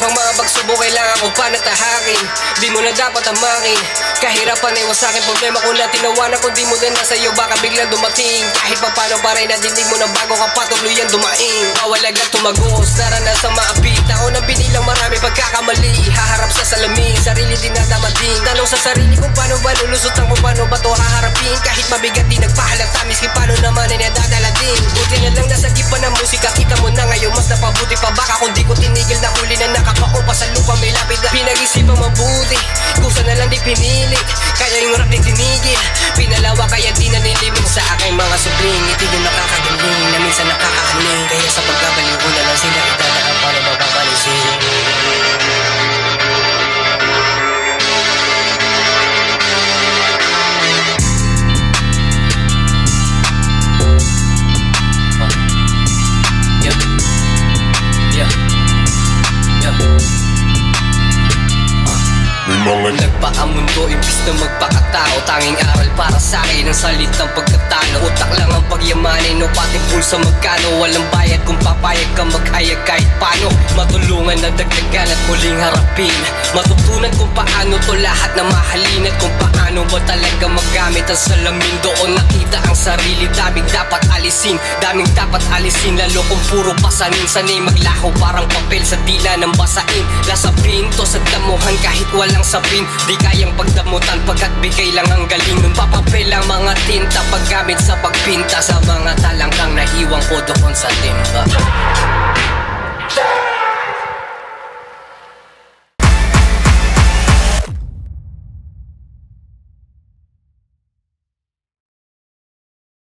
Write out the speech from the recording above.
pang mga pagsubok kailangan ko panatahakin. Di mo na dapat amakin, kahirapan ay wasakin. Problema ko na tinawanan kung di mo din nasa iyo, baka biglang dumating. Kahit pa paano pa rin nadinig mo na bago ka patuloy yan dumaing. Bawal agad tumagos, naranasan maapit. Ako na binilang marami pagkakamali, haharap sa salamin, sarili din nadamating. Tanong sa sarili kung paano ba lulusutan, kung paano ba to haharapin. Kahit mabigat di nagpahalata, miski paano naman ay nadadala din. Buti na lang nasa gipa ng musika, kita mo na ngayon mas napabuti pa. Baka kung di ko tinigil na huli na nakapao pa sa lupa may lapid na pinag-isipang mabuti. Kusa na lang di pinili, kaya yung rap di tinigil. Pinalawa kaya di na nilimit sa aking mga subling. Ito yung nakakagaling na minsan nakakahaling. Kaya sa pagkabaliw ko na lang sila itadaan para mapapalisin. Nagpakamundo imbis na magpakatao, tanging aral para sa akin ang salitang pagkatalo. Utak lang ang pagyamanin o pati pulsa magkano. Walang bayad kung papayag ka maghayag kahit paano. Matulungan na dagdagan at muling harapin. Matutunan kung paano to lahat na mahalin. At kung paano ba talaga magamit ang salamin. Doon nakita ang sarili, daming dapat alisin. Daming dapat alisin, lalo kung puro pasanin. Sanay maglaho parang papel sa dila ng basain. Lasapin to sa damuhan kahit walang sapin. Di kayang pagdamutan pagkat bigay lang ang galing. Nung papapel ang mga tinta paggamit sa pagpinta. Sa mga talangkang nahiwang ko doon sa timba.